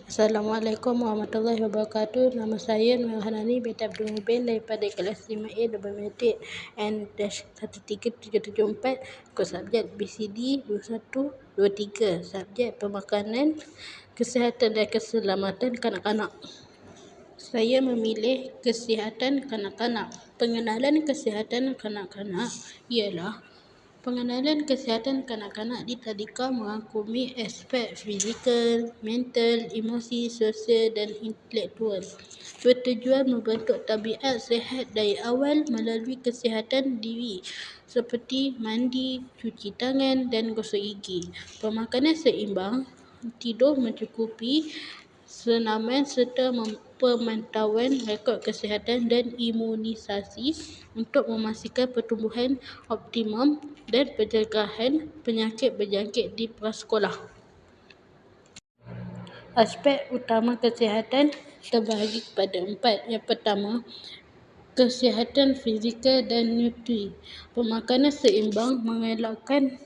Assalamualaikum warahmatullahi wabarakatuh. Nama saya Nur Hanani binti Abdul Mubin daripada kelas 5A Dobometik N-13774. Kod subjek BCD 2123. Subjek pemakanan, kesihatan dan keselamatan kanak-kanak. Saya memilih kesihatan kanak-kanak. Pengenalan kesihatan kanak-kanak ialah pengenalan kesihatan kanak-kanak di tadika merangkumi aspek fizikal, mental, emosi, sosial dan intelektual. Bertujuan membentuk tabiat sihat dari awal melalui kesihatan diri seperti mandi, cuci tangan dan gosok gigi. Pemakanan seimbang, tidur mencukupi, senaman serta pemantauan rekod kesihatan dan imunisasi untuk memastikan pertumbuhan optimum dan pencegahan penyakit berjangkit di prasekolah. Aspek utama kesihatan terbahagi kepada 4. Yang pertama, kesihatan fizikal dan nutri. Pemakanan seimbang mengelakkan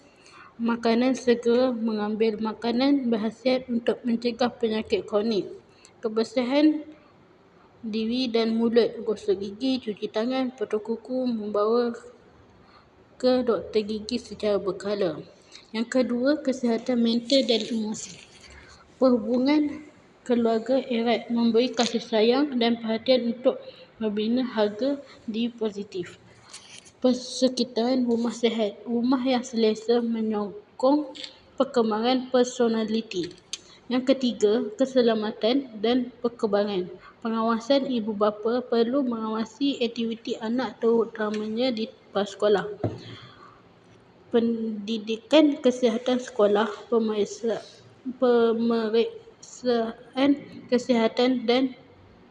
makanan segera, mengambil makanan berkhasiat untuk mencegah penyakit kronik. Kebersihan diri dan mulut, gosok gigi, cuci tangan, potong kuku, membawa ke doktor gigi secara berkala. Yang kedua, kesihatan mental dan emosi. Perhubungan keluarga erat, memberi kasih sayang dan perhatian untuk membina harga diri positif. Persekitaran rumah sihat, rumah yang selesa menyokong perkembangan personaliti. Yang ketiga, keselamatan dan perkembangan. Pengawasan ibu bapa perlu mengawasi aktiviti anak terutamanya di prasekolah. Pendidikan kesihatan sekolah, pemeriksaan kesihatan dan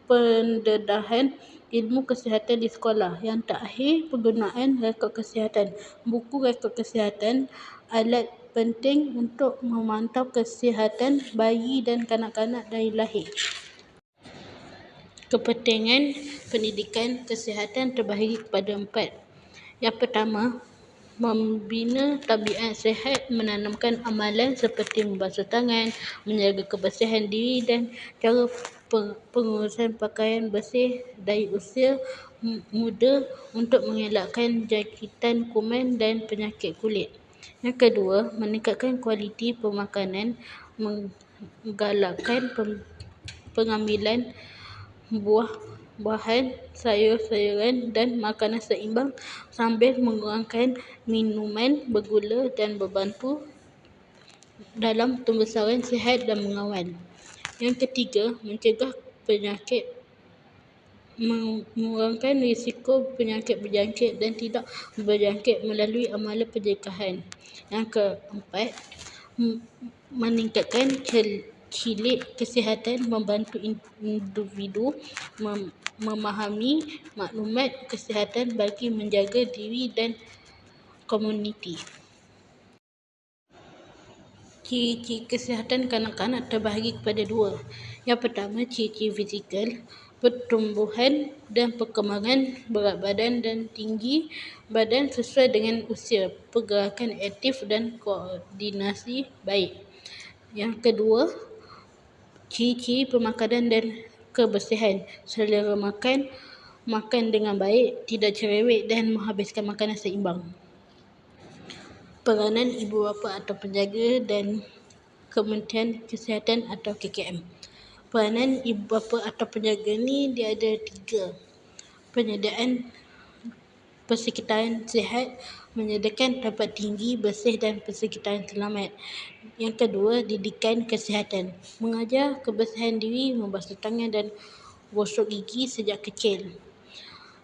pendedahan ilmu kesihatan di sekolah. Yang terakhir, penggunaan rekod kesihatan, buku rekod kesihatan, alat penting untuk memantau kesihatan bayi dan kanak-kanak dari lahir. Kepentingan pendidikan kesihatan terbahagi kepada 4. Yang pertama, membina tabiat sihat, menanamkan amalan seperti membasuh tangan, menjaga kebersihan diri dan cara pengurusan pakaian bersih dari usia muda untuk mengelakkan jangkitan kuman dan penyakit kulit. Yang kedua, meningkatkan kualiti pemakanan, menggalakkan pengambilan buah-buahan, sayur-sayuran dan makanan seimbang sambil mengurangkan minuman bergula dan membantu dalam pembesaran sihat dan mengawal. Yang ketiga, mencegah penyakit, mengurangkan risiko penyakit berjangkit dan tidak berjangkit melalui amalan pencegahan. Yang keempat, meningkatkan kilit kesihatan, membantu individu memahami maklumat kesihatan bagi menjaga diri dan komuniti. Ciri-ciri kesihatan kanak-kanak terbahagi kepada 2. Yang pertama, ciri-ciri fizikal, pertumbuhan dan perkembangan berat badan dan tinggi badan sesuai dengan usia, pergerakan aktif dan koordinasi baik. Yang kedua, ciri-ciri pemakanan dan kebersihan, selera makan, makan dengan baik, tidak cerewet dan menghabiskan makanan seimbang. Peranan ibu bapa atau penjaga dan Kementerian Kesihatan atau KKM. Peranan ibu bapa atau penjaga ni dia ada 3. Penyediaan persekitaran sihat, menyediakan tempat tinggi, bersih dan persekitaran selamat. Yang kedua, didikan kesihatan, mengajar kebersihan diri, membasuh tangan dan gosok gigi sejak kecil.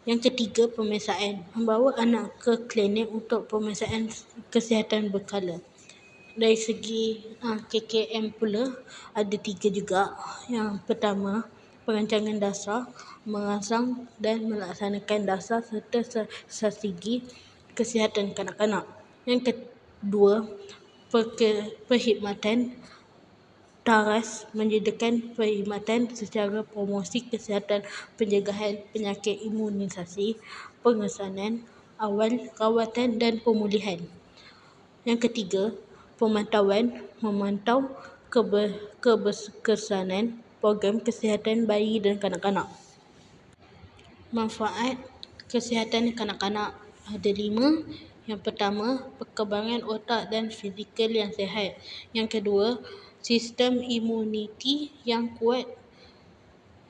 Yang ketiga, pemeriksaan, membawa anak ke klinik untuk pemeriksaan kesihatan berkala. Dari segi KKM pula ada 3 juga. Yang pertama, perancangan dasar, merancang dan melaksanakan dasar serta strategi kesihatan kanak-kanak. Yang kedua, perkhidmatan taras, menyediakan perkhidmatan secara promosi kesihatan, pencegahan penyakit, imunisasi, pengesanan awal, rawatan dan pemulihan. Yang ketiga, pemantauan, memantau keberkesanan program kesihatan bayi dan kanak-kanak. Manfaat kesihatan kanak-kanak ada 5. Yang pertama, perkembangan otak dan fizikal yang sihat. Yang kedua, sistem imuniti yang kuat,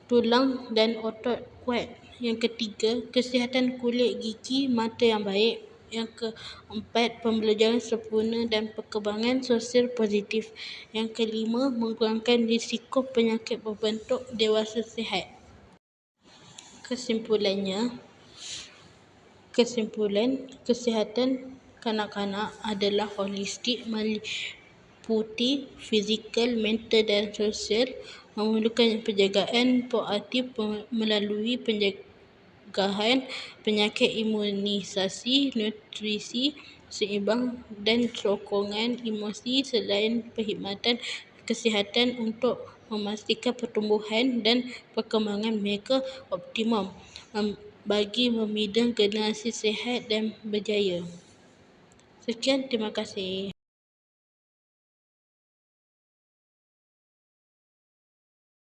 tulang dan otot kuat. Yang ketiga, kesihatan kulit, gigi, mata yang baik. Yang keempat, pembelajaran sempurna dan perkembangan sosial positif. Yang kelima, mengurangkan risiko penyakit berbentuk dewasa sihat. Kesimpulan, kesihatan kanak-kanak adalah holistik, meliputi fizikal, mental dan sosial, memerlukan penjagaan proaktif melalui pencegahan penyakit, imunisasi, nutrisi seimbang dan sokongan emosi selain perkhidmatan kesihatan untuk memastikan pertumbuhan dan perkembangan mereka optimum bagi membina generasi sihat dan berjaya. Sekian, terima kasih.